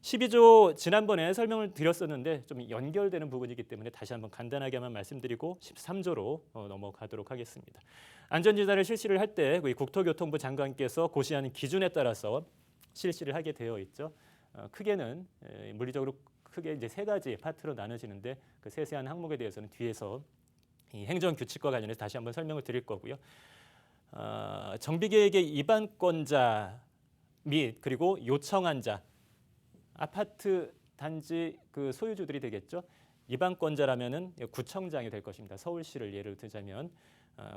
12조 지난번에 설명을 드렸었는데 좀 연결되는 부분이기 때문에 다시 한번 간단하게만 말씀드리고 13조로 넘어가도록 하겠습니다. 안전진단을 실시를 할 때 국토교통부 장관께서 고시하는 기준에 따라서 실시를 하게 되어 있죠. 크게는 물리적으로 크게 이제 세 가지 파트로 나눠지는데 그 세세한 항목에 대해서는 뒤에서 이 행정규칙과 관련해서 다시 한번 설명을 드릴 거고요. 정비계획의 입안권자 및 그리고 요청한 자, 아파트 단지 그 소유주들이 되겠죠. 입안권자라면은 구청장이 될 것입니다. 서울시를 예를 들자면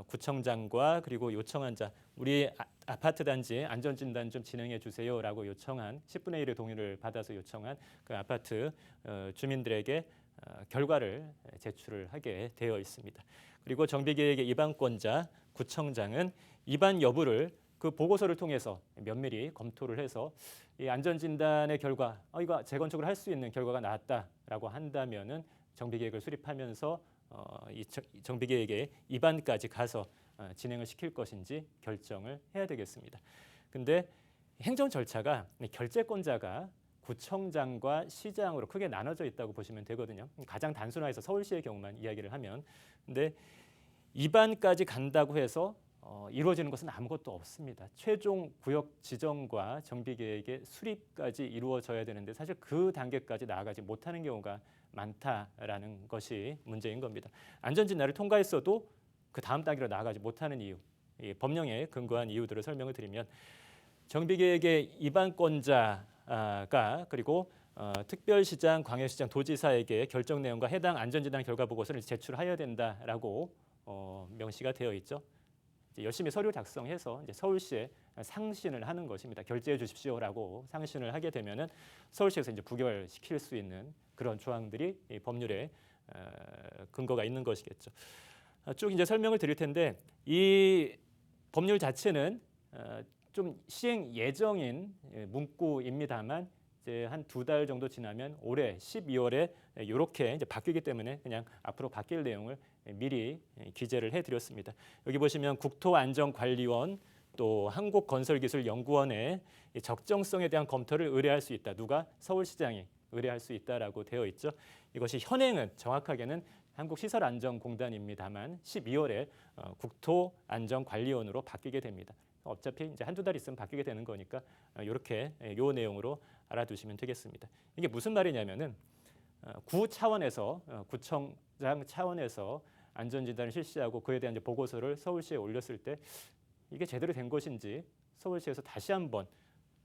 구청장과 그리고 요청한 자, 우리 아파트 단지 안전진단 좀 진행해 주세요라고 요청한 10분의 1의 동의를 받아서 요청한 그 아파트 주민들에게 결과를 제출을 하게 되어 있습니다. 그리고 정비계획의 입안권자 구청장은 입안 여부를 그 보고서를 통해서 면밀히 검토를 해서 이 안전진단의 결과, 이거 재건축을 할 수 있는 결과가 나왔다라고 한다면은 정비계획을 수립하면서 이 정비계획의 입안까지 가서 진행을 시킬 것인지 결정을 해야 되겠습니다. 근데 행정 절차가 결재권자가 구청장과 시장으로 크게 나눠져 있다고 보시면 되거든요. 가장 단순화해서 서울시의 경우만 이야기를 하면, 근데 입안까지 간다고 해서 이루어지는 것은 아무것도 없습니다. 최종 구역 지정과 정비계획의 수립까지 이루어져야 되는데 사실 그 단계까지 나아가지 못하는 경우가 많다라는 것이 문제인 겁니다. 안전진단을 통과했어도 그 다음 단계로 나아가지 못하는 이유, 이 법령에 근거한 이유들을 설명을 드리면 정비계획의 입안권자가 그리고 특별시장, 광역시장, 도지사에게 결정 내용과 해당 안전진단 결과 보고서를 제출하여야 된다라고 명시가 되어 있죠. 열심히 서류 작성해서 이제 서울시에 상신을 하는 것입니다. 결재해 주십시오라고 상신을 하게 되면은 서울시에서 이제 부결시킬 수 있는 그런 조항들이 이 법률에 근거가 있는 것이겠죠. 쭉 이제 설명을 드릴 텐데 이 법률 자체는 좀 시행 예정인 문구입니다만 이제 한 2달 정도 지나면 올해 12월에 이렇게 이제 바뀌기 때문에 그냥 앞으로 바뀔 내용을 미리 기재를 해드렸습니다. 여기 보시면 국토안전관리원 또 한국건설기술연구원의 적정성에 대한 검토를 의뢰할 수 있다. 누가? 서울시장이 의뢰할 수 있다라고 되어 있죠. 이것이 현행은 정확하게는 한국시설안전공단입니다만 12월에 국토안전관리원으로 바뀌게 됩니다. 어차피 이제 한두 달 있으면 바뀌게 되는 거니까 이렇게 요 내용으로 알아두시면 되겠습니다. 이게 무슨 말이냐면은 구 차원에서 구청장 차원에서 안전진단을 실시하고 그에 대한 이제 보고서를 서울시에 올렸을 때 이게 제대로 된 것인지 서울시에서 다시 한번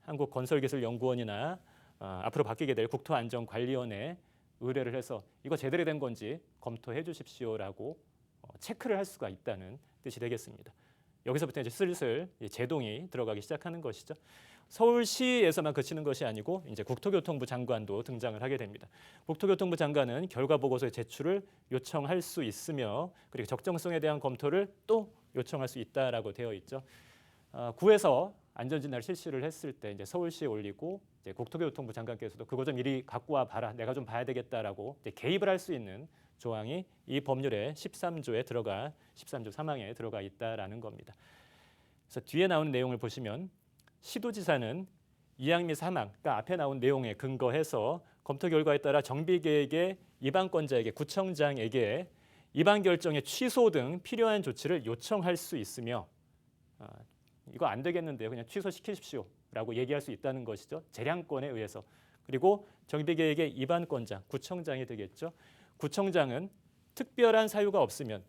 한국건설기술연구원이나 앞으로 바뀌게 될 국토안전관리원에 의뢰를 해서 이거 제대로 된 건지 검토해 주십시오라고 체크를 할 수가 있다는 뜻이 되겠습니다. 여기서부터 이제 슬슬 제동이 들어가기 시작하는 것이죠. 서울시에서만 그치는 것이 아니고 이제 국토교통부 장관도 등장을 하게 됩니다. 국토교통부 장관은 결과 보고서의 제출을 요청할 수 있으며 그리고 적정성에 대한 검토를 또 요청할 수 있다라고 되어 있죠. 구에서 안전진단을 실시를 했을 때 이제 서울시에 올리고 이제 국토교통부 장관께서도 그거 좀 이리 갖고 와 봐라, 내가 좀 봐야 되겠다라고 이제 개입을 할 수 있는 조항이 이 법률의 13조에 들어가 13조 3항에 들어가 있다라는 겁니다. 그래서 뒤에 나오는 내용을 보시면 시도지사는 2항 및 3항, 그러니까 앞에 나온 내용에 근거해서 검토 결과에 따라 정비계획의 입안권자에게 구청장에게 입안 결정의 취소 등 필요한 조치를 요청할 수 있으며 이거 안 되겠는데요. 그냥 취소시키십시오라고 얘기할 수 있다는 것이죠. 재량권에 의해서. 그리고 정비계획의 입안권자, 구청장이 되겠죠. 구청장은 특별한 사유가 없으면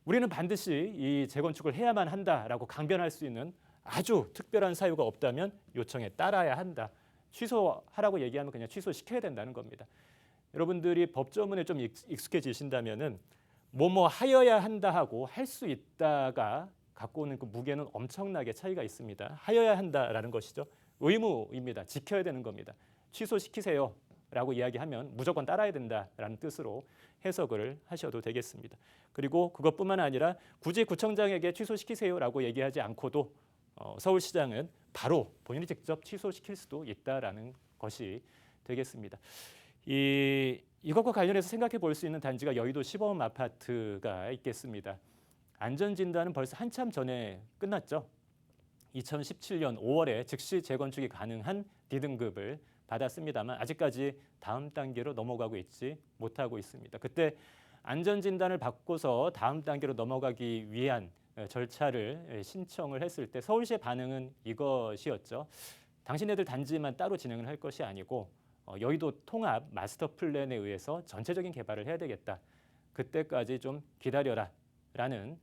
우리는 반드시 이 재건축을 해야만 한다라고 강변할 수 있는 아주 특별한 사유가 없다면 요청에 따라야 한다. 취소하라고 얘기하면 그냥 취소시켜야 된다는 겁니다. 여러분들이 법조문에 좀 익숙해지신다면은 뭐뭐 하여야 한다 하고 할 수 있다가 갖고 오는 그 무게는 엄청나게 차이가 있습니다. 하여야 한다라는 것이죠. 의무입니다. 지켜야 되는 겁니다. 취소시키세요 라고 이야기하면 무조건 따라야 된다라는 뜻으로 해석을 하셔도 되겠습니다. 그리고 그것뿐만 아니라 굳이 구청장에게 취소시키세요라고 얘기하지 않고도 서울시장은 바로 본인이 직접 취소시킬 수도 있다라는 것이 되겠습니다. 이것과 관련해서 생각해 볼 수 있는 단지가 여의도 시범 아파트가 있겠습니다. 안전진단은 벌써 한참 전에 끝났죠. 2017년 5월에 즉시 재건축이 가능한 D등급을 받았습니다만 아직까지 다음 단계로 넘어가고 있지 못하고 있습니다. 그때 안전진단을 받고서 다음 단계로 넘어가기 위한 절차를 신청을 했을 때 서울시의 반응은 이것이었죠. 당신네들 단지만 따로 진행을 할 것이 아니고 여의도 통합 마스터 플랜에 의해서 전체적인 개발을 해야 되겠다. 그때까지 좀 기다려라. 라는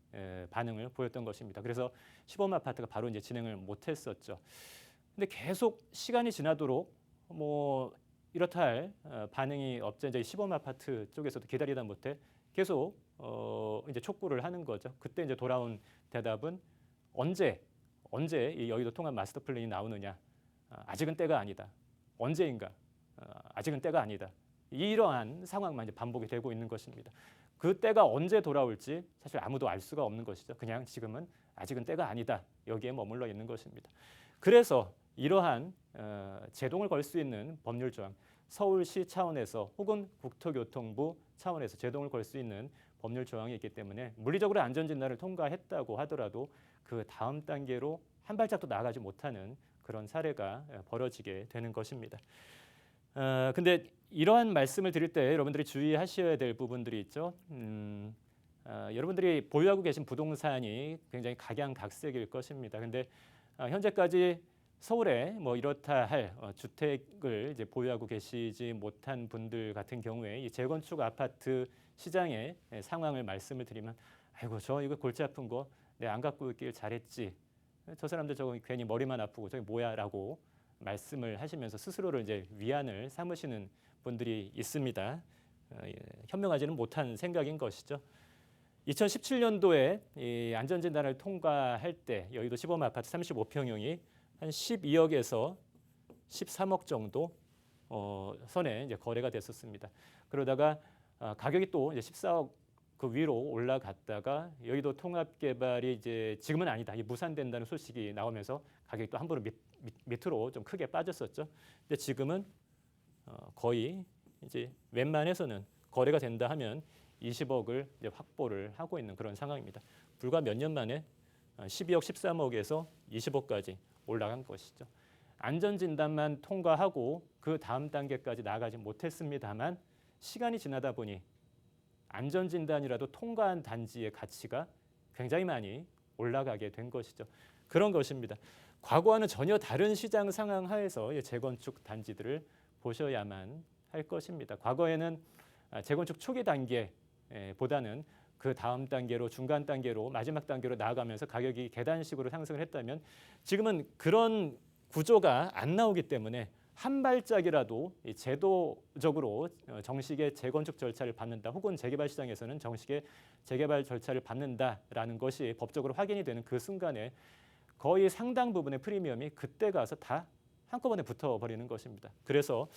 반응을 보였던 것입니다. 그래서 시범 아파트가 바로 이제 진행을 못했었죠. 근데 계속 시간이 지나도록 뭐 이렇다 할 반응이 없자 이제 시범 아파트 쪽에서도 기다리다 못해 계속 이제 촉구를 하는 거죠. 그때 이제 돌아온 대답은 언제 이 여의도 통합 마스터 플랜이 나오느냐? 아직은 때가 아니다. 언제인가? 아직은 때가 아니다. 이러한 상황만 이제 반복이 되고 있는 것입니다. 그 때가 언제 돌아올지 사실 아무도 알 수가 없는 것이죠. 그냥 지금은 아직은 때가 아니다. 여기에 머물러 있는 것입니다. 그래서 이러한 제동을 걸 수 있는 법률 조항, 서울시 차원에서 혹은 국토교통부 차원에서 제동을 걸 수 있는 법률 조항이 있기 때문에 물리적으로 안전진단을 통과했다고 하더라도 그 다음 단계로 한 발짝도 나아가지 못하는 그런 사례가 벌어지게 되는 것입니다. 근데 이러한 말씀을 드릴 때 여러분들이 주의하셔야 될 부분들이 있죠. 여러분들이 보유하고 계신 부동산이 굉장히 각양각색일 것입니다. 근데 현재까지 서울에 뭐 이렇다 할 주택을 이제 보유하고 계시지 못한 분들 같은 경우에 이 재건축 아파트 시장의 상황을 말씀을 드리면 아이고 저 이거 골치 아픈 거 내가 안 갖고 있길 잘했지. 저 사람들 저거 괜히 머리만 아프고 저게 뭐야라고 말씀을 하시면서 스스로를 이제 위안을 삼으시는 분들이 있습니다. 현명하지는 못한 생각인 것이죠. 2017년도에 이 안전진단을 통과할 때 여의도 시범 아파트 35평형이 한 12억에서 13억 정도 선에 이제 거래가 됐었습니다. 그러다가 가격이 또 이제 14억 그 위로 올라갔다가 여의도 통합개발이 이제 지금은 아니다, 이 무산된다는 소식이 나오면서 가격이 또 함부로 밑으로 좀 크게 빠졌었죠. 근데 지금은 거의 이제 웬만해서는 거래가 된다 하면 20억을 이제 확보를 하고 있는 그런 상황입니다. 불과 몇 년 만에 12억, 13억에서 20억까지 올라간 것이죠. 안전진단만 통과하고 그 다음 단계까지 나아가지 못했습니다만 시간이 지나다 보니 안전진단이라도 통과한 단지의 가치가 굉장히 많이 올라가게 된 것이죠. 그런 것입니다. 과거와는 전혀 다른 시장 상황 하에서 재건축 단지들을 보셔야만 할 것입니다. 과거에는 재건축 초기 단계보다는 그 다음 단계로 중간 단계로 마지막 단계로 나아가면서 가격이 계단식으로 상승을 했다면 지금은 그런 구조가 안 나오기 때문에 한 발짝이라도 제도적으로 정식의 재건축 절차를 밟는다 혹은 재개발 시장에서는 정식의 재개발 절차를 밟는다라는 것이 법적으로 확인이 되는 그 순간에 거의 상당 부분의 프리미엄이 그때 가서 다 한꺼번에 붙어버리는 것입니다. 그래서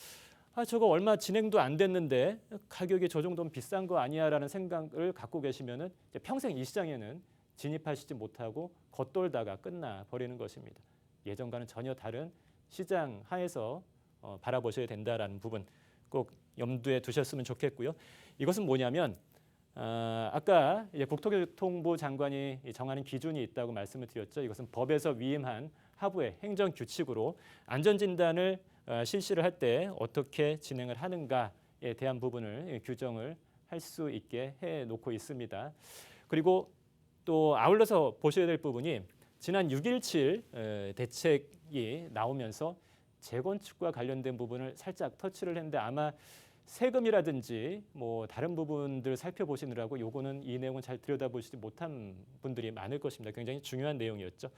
저거 얼마 진행도 안 됐는데 가격이 저 정도면 비싼 거 아니야라는 생각을 갖고 계시면은 평생 이 시장에는 진입하시지 못하고 겉돌다가 끝나버리는 것입니다. 예전과는 전혀 다른 시장 하에서 바라보셔야 된다라는 부분 꼭 염두에 두셨으면 좋겠고요. 이것은 뭐냐면 아까 국토교통부 장관이 정하는 기준이 있다고 말씀을 드렸죠. 이것은 법에서 위임한 하부의 행정규칙으로 안전진단을 실시를 할 때 어떻게 진행을 하는가에 대한 부분을 규정을 할 수 있게 해놓고 있습니다. 그리고 또 아울러서 보셔야 될 부분이 지난 6.17 대책이 나오면서 재건축과 관련된 부분을 살짝 터치를 했는데 아마 세금이라든지 뭐 다른 부분들 살펴보시느라고 요거는 이 내용은 잘 들여다보시지 못한 분들이 많을 것입니다. 굉장히 중요한 내용이었죠.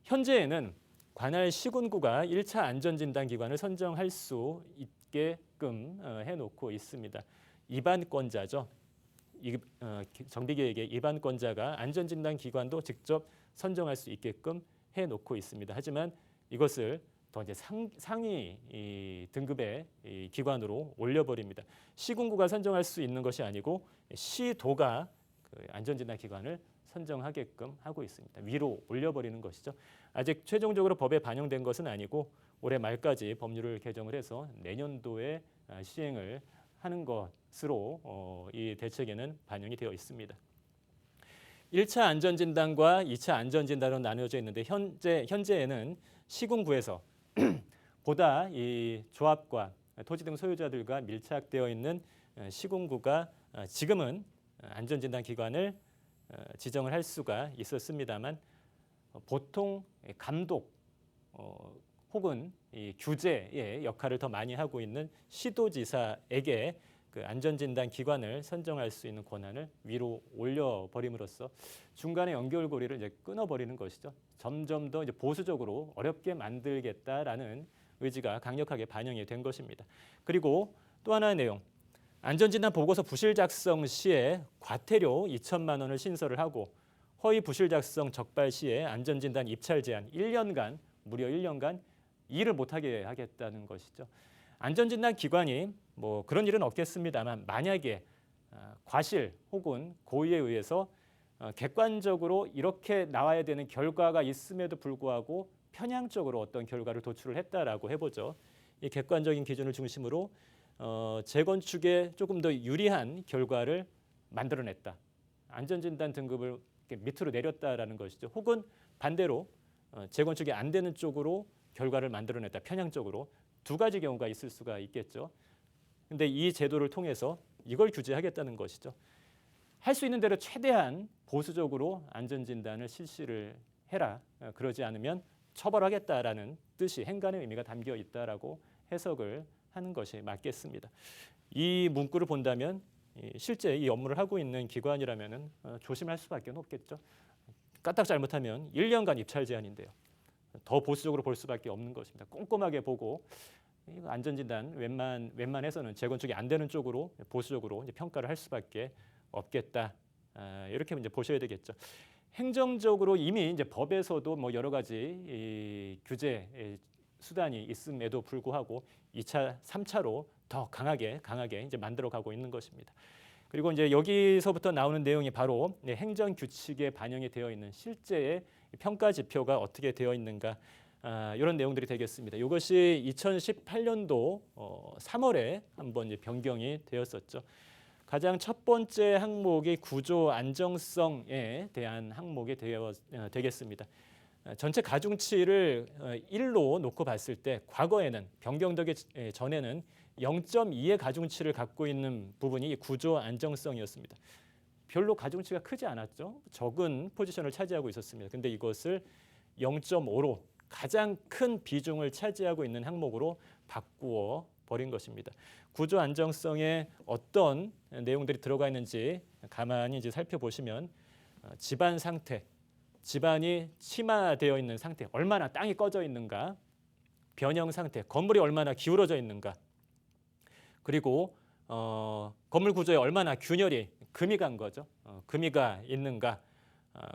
현재에는 관할 시군구가 1차 안전진단기관을 선정할 수 있게끔 해놓고 있습니다. 입안권자죠. 정비계획의 입안권자가 안전진단기관도 직접 선정할 수 있게끔 해놓고 있습니다. 하지만 이것을 더 이제 상위 등급의 기관으로 올려버립니다. 시군구가 선정할 수 있는 것이 아니고 시도가 그 안전진단 기관을 선정하게끔 하고 있습니다. 위로 올려버리는 것이죠. 아직 최종적으로 법에 반영된 것은 아니고 올해 말까지 법률을 개정을 해서 내년도에 시행을 하는 것으로 이 대책에는 반영이 되어 있습니다. 1차 안전진단과 2차 안전진단으로 나누어져 있는데 현재에는 시군구에서 보다 이 조합과 토지 등 소유자들과 밀착되어 있는 시군구가 지금은 안전진단기관을 지정을 할 수가 있었습니다만 보통 감독 혹은 이 규제의 역할을 더 많이 하고 있는 시도지사에게 그 안전진단 기관을 선정할 수 있는 권한을 위로 올려버림으로써 중간에 연결고리를 이제 끊어버리는 것이죠. 점점 더 이제 보수적으로 어렵게 만들겠다라는 의지가 강력하게 반영이 된 것입니다. 그리고 또 하나의 내용, 안전진단 보고서 부실 작성 시에 과태료 2천만 원을 신설을 하고 허위 부실 작성 적발 시에 안전진단 입찰 제한 1년간 무려 1년간 일을 못하게 하겠다는 것이죠. 안전진단 기관이 뭐 그런 일은 없겠습니다만 만약에 과실 혹은 고의에 의해서 객관적으로 이렇게 나와야 되는 결과가 있음에도 불구하고 편향적으로 어떤 결과를 도출을 했다라고 해보죠. 이 객관적인 기준을 중심으로 재건축에 조금 더 유리한 결과를 만들어냈다. 안전진단 등급을 밑으로 내렸다라는 것이죠. 혹은 반대로 재건축이 안 되는 쪽으로 결과를 만들어냈다. 편향적으로 두 가지 경우가 있을 수가 있겠죠. 근데 이 제도를 통해서 이걸 규제하겠다는 것이죠. 할 수 있는 대로 최대한 보수적으로 안전진단을 실시를 해라. 그러지 않으면 처벌하겠다라는 뜻이 행간의 의미가 담겨 있다라고 해석을 하는 것이 맞겠습니다. 이 문구를 본다면 실제 이 업무를 하고 있는 기관이라면은 조심할 수밖에 없겠죠. 까딱 잘못하면 1년간 입찰 제한인데요. 더 보수적으로 볼 수밖에 없는 것입니다. 꼼꼼하게 보고 안전진단 웬만해서는 재건축이 안 되는 쪽으로 보수적으로 이제 평가를 할 수밖에 없겠다. 이렇게 이제 보셔야 되겠죠. 행정적으로 이미 이제 법에서도 뭐 여러 가지 규제 수단이 있음에도 불구하고 2차, 3차로 더 강하게 이제 만들어가고 있는 것입니다. 그리고 이제 여기서부터 나오는 내용이 바로 행정 규칙에 반영이 되어 있는 실제의 평가 지표가 어떻게 되어 있는가 이런 내용들이 되겠습니다. 이것이 2018년도 3월에 한번 이제 변경이 되었었죠. 가장 첫 번째 항목이 구조 안정성에 대한 항목이 되겠습니다. 전체 가중치를 1로 놓고 봤을 때 과거에는 변경되기 전에는 0.2의 가중치를 갖고 있는 부분이 구조 안정성이었습니다. 별로 가중치가 크지 않았죠. 적은 포지션을 차지하고 있었습니다. 근데 이것을 0.5로 가장 큰 비중을 차지하고 있는 항목으로 바꾸어 버린 것입니다. 구조 안정성에 어떤 내용들이 들어가 있는지 가만히 이제 살펴보시면 집안 상태, 집안이 침하되어 있는 상태, 얼마나 땅이 꺼져 있는가, 변형 상태, 건물이 얼마나 기울어져 있는가, 그리고 건물 구조에 얼마나 균열이 금이 간 거죠. 금이가 있는가,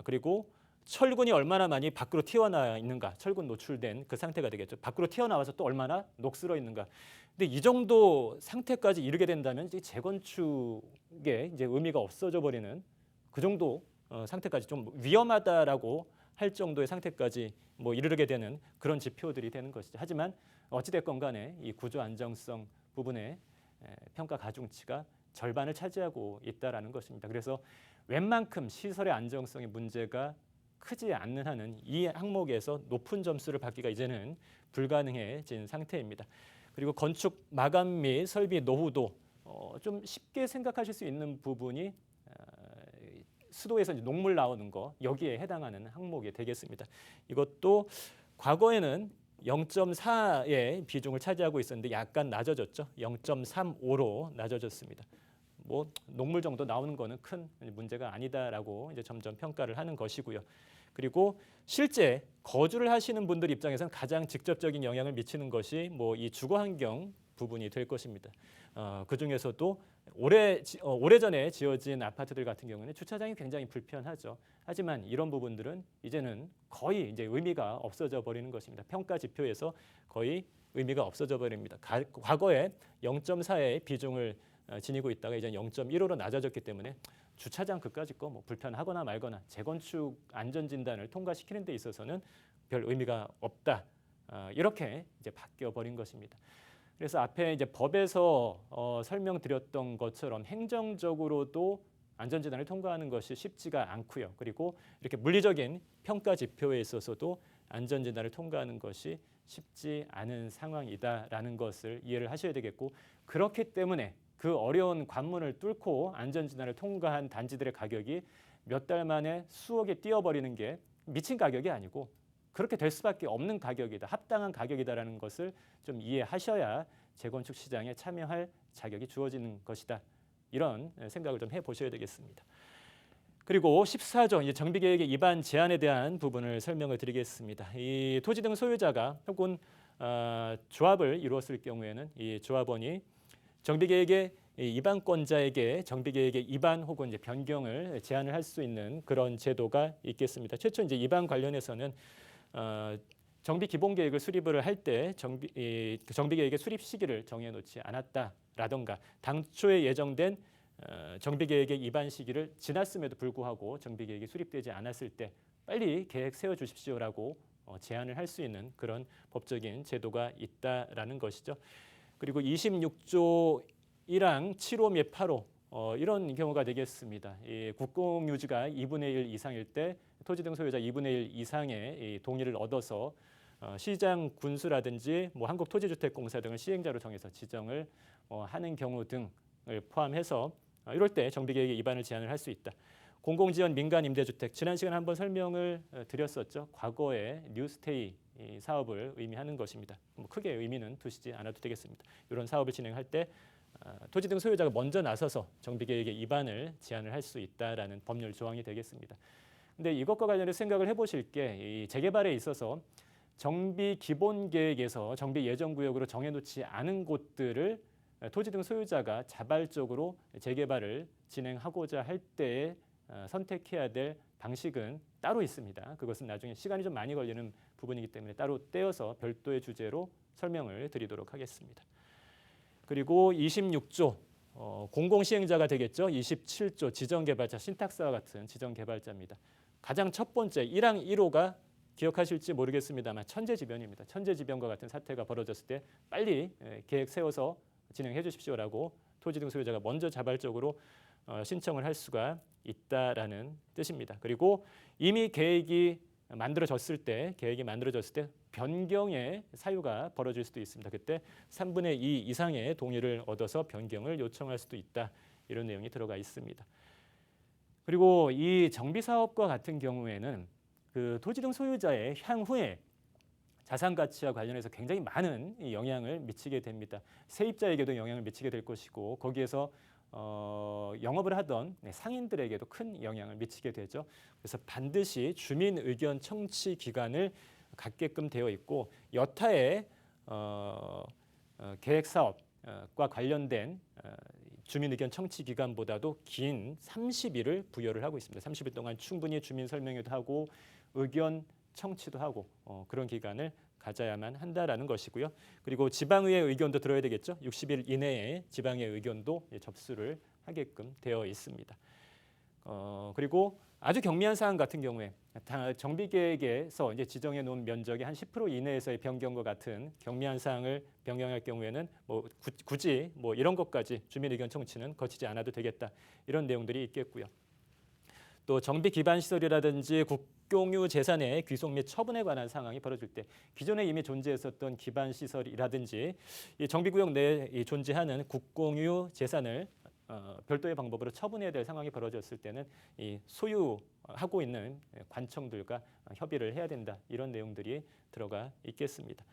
그리고 철근이 얼마나 많이 밖으로 튀어나와 있는가, 철근 노출된 그 상태가 되겠죠. 밖으로 튀어나와서 또 얼마나 녹슬어 있는가. 근데 이 정도 상태까지 이르게 된다면 이제 재건축에 이제 의미가 없어져 버리는 그 정도 상태까지 좀 위험하다라고 할 정도의 상태까지 뭐 이르게 되는 그런 지표들이 되는 것이죠. 하지만 어찌됐건 간에 이 구조 안정성 부분의 평가 가중치가 절반을 차지하고 있다라는 것입니다. 그래서 웬만큼 시설의 안정성의 문제가 크지 않는 한은 이 항목에서 높은 점수를 받기가 이제는 불가능해진 상태입니다. 그리고 건축 마감 및 설비 노후도 좀 쉽게 생각하실 수 있는 부분이 수도에서 이제 녹물 나오는 거 여기에 해당하는 항목이 되겠습니다. 이것도 과거에는 0.4의 비중을 차지하고 있었는데 약간 낮아졌죠. 0.35로 낮아졌습니다. 뭐 녹물 정도 나오는 거는 큰 문제가 아니다라고 이제 점점 평가를 하는 것이고요. 그리고 실제 거주를 하시는 분들 입장에서는 가장 직접적인 영향을 미치는 것이 뭐 이 주거 환경 부분이 될 것입니다. 그 중에서도 오래전에 지어진 아파트들 같은 경우는 주차장이 굉장히 불편하죠. 하지만 이런 부분들은 이제는 거의 이제 의미가 없어져 버리는 것입니다. 평가 지표에서 거의 의미가 없어져 버립니다. 과거에 0.4의 비중을 지니고 있다가 이제 0.15로 낮아졌기 때문에 주차장 그까짓 거 뭐 불편하거나 말거나 재건축 안전진단을 통과시키는 데 있어서는 별 의미가 없다. 이렇게 이제 바뀌어 버린 것입니다. 그래서 앞에 이제 법에서 설명드렸던 것처럼 행정적으로도 안전진단을 통과하는 것이 쉽지가 않고요. 그리고 이렇게 물리적인 평가 지표에 있어서도 안전진단을 통과하는 것이 쉽지 않은 상황이다라는 것을 이해를 하셔야 되겠고, 그렇기 때문에 그 어려운 관문을 뚫고 안전진단을 통과한 단지들의 가격이 몇 달 만에 수억에 뛰어버리는 게 미친 가격이 아니고 그렇게 될 수밖에 없는 가격이다, 합당한 가격이다라는 것을 좀 이해하셔야 재건축 시장에 참여할 자격이 주어지는 것이다. 이런 생각을 좀 해보셔야 되겠습니다. 그리고 14조 이제 정비계획의 위반 제한에 대한 부분을 설명을 드리겠습니다. 이 토지 등 소유자가 혹은 조합을 이루었을 경우에는 이 조합원이 정비계획의 위반권자에게 정비계획의 위반 혹은 이제 변경을 제한을 할 수 있는 그런 제도가 있겠습니다. 최초 이제 위반 관련해서는 정비 기본 계획을 수립을 할 때 정비계획의 수립 시기를 정해놓지 않았다라던가 당초에 예정된 정비계획의 위반 시기를 지났음에도 불구하고 정비계획이 수립되지 않았을 때 빨리 계획 세워주십시오라고 제안을 할 수 있는 그런 법적인 제도가 있다라는 것이죠. 그리고 26조 1항 7호 및 8호 이런 경우가 되겠습니다. 이 국공유지가 2분의 1 이상일 때 토지 등 소유자 2분의 1 이상의 동의를 얻어서 시장 군수라든지 뭐 한국토지주택공사 등을 시행자로 정해서 지정을 하는 경우 등을 포함해서 이럴 때 정비계획의 위반을 제한을 할 수 있다. 공공지원 민간 임대주택 지난 시간에 한번 설명을 드렸었죠. 과거의 뉴스테이 사업을 의미하는 것입니다. 뭐 크게 의미는 두시지 않아도 되겠습니다. 이런 사업을 진행할 때 토지 등 소유자가 먼저 나서서 정비계획의 위반을 제한을 할 수 있다라는 법률 조항이 되겠습니다. 근데 이것과 관련해서 생각을 해보실 게 이 재개발에 있어서 정비 기본 계획에서 정비 예정 구역으로 정해놓지 않은 곳들을 토지 등 소유자가 자발적으로 재개발을 진행하고자 할 때에 선택해야 될 방식은 따로 있습니다. 그것은 나중에 시간이 좀 많이 걸리는 부분이기 때문에 따로 떼어서 별도의 주제로 설명을 드리도록 하겠습니다. 그리고 26조 공공시행자가 되겠죠. 27조 지정개발자, 신탁사와 같은 지정개발자입니다. 가장 첫 번째 1항 1호가 기억하실지 모르겠습니다만 천재지변입니다. 천재지변과 같은 사태가 벌어졌을 때 빨리 계획 세워서 진행해 주십시오라고 토지 등 소유자가 먼저 자발적으로 신청을 할 수가 있다라는 뜻입니다. 그리고 이미 계획이 만들어졌을 때 변경의 사유가 벌어질 수도 있습니다. 그때 3분의 2 이상의 동의를 얻어서 변경을 요청할 수도 있다. 이런 내용이 들어가 있습니다. 그리고 이 정비 사업과 같은 경우에는 그 토지 등 소유자의 향후에 자산 가치와 관련해서 굉장히 많은 영향을 미치게 됩니다. 세입자에게도 영향을 미치게 될 것이고 거기에서 영업을 하던 상인들에게도 큰 영향을 미치게 되죠. 그래서 반드시 주민 의견 청취 기간을 갖게끔 되어 있고 여타의 계획 사업과 관련된 주민 의견 청취 기간보다도 긴 30일을 부여를 하고 있습니다. 30일 동안 충분히 주민 설명회도 하고 의견 청취도 하고 그런 기간을 가져야만 한다라는 것이고요. 그리고 지방의회 의견도 들어야 되겠죠. 60일 이내에 지방의 의견도 접수를 하게끔 되어 있습니다. 그리고 아주 경미한 사항 같은 경우에 정비계획에서 이제 지정해 놓은 면적의 한 10% 이내에서의 변경과 같은 경미한 사항을 변경할 경우에는 뭐 굳이 뭐 이런 것까지 주민 의견 청취는 거치지 않아도 되겠다. 이런 내용들이 있겠고요. 또 정비 기반 시설이라든지 국공유 재산의 귀속 및 처분에 관한 상황이 벌어질 때 기존에 이미 존재했었던 기반 시설이라든지 이 정비구역 내에 존재하는 국공유 재산을 별도의 방법으로 처분해야 될 상황이 벌어졌을 때는 이 소유하고 있는 관청들과 협의를 해야 된다. 이런 내용들이 들어가 있겠습니다.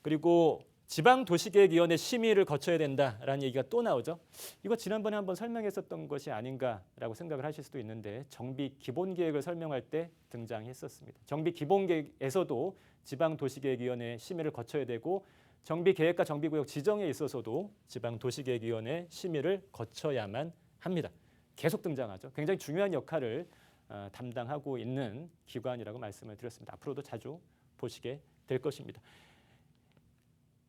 그리고 지방도시계획위원회 심의를 거쳐야 된다라는 얘기가 또 나오죠. 이거 지난번에 한번 설명했었던 것이 아닌가라고 생각을 하실 수도 있는데 정비 기본계획을 설명할 때 등장했었습니다. 정비 기본계획에서도 지방도시계획위원회 심의를 거쳐야 되고 정비계획과 정비구역 지정에 있어서도 지방도시계획위원회 심의를 거쳐야만 합니다. 계속 등장하죠. 굉장히 중요한 역할을 담당하고 있는 기관이라고 말씀을 드렸습니다. 앞으로도 자주 보시게 될 것입니다.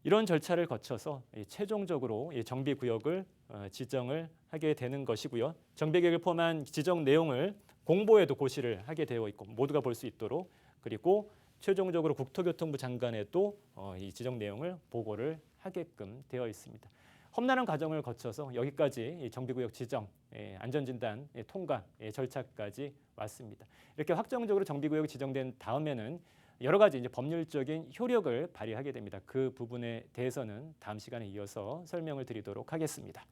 이런 절차를 거쳐서 최종적으로 정비구역을 지정을 하게 되는 것이고요. 정비계획을 포함한 지정 내용을 공보에도 고시를 하게 되어 있고 모두가 볼 수 있도록 그리고 최종적으로 국토교통부 장관에도 이 지정 내용을 보고를 하게끔 되어 있습니다. 험난한 과정을 거쳐서 여기까지 정비구역 지정, 안전진단 통과 절차까지 왔습니다. 이렇게 확정적으로 정비구역이 지정된 다음에는 여러 가지 이제 법률적인 효력을 발휘하게 됩니다. 그 부분에 대해서는 다음 시간에 이어서 설명을 드리도록 하겠습니다.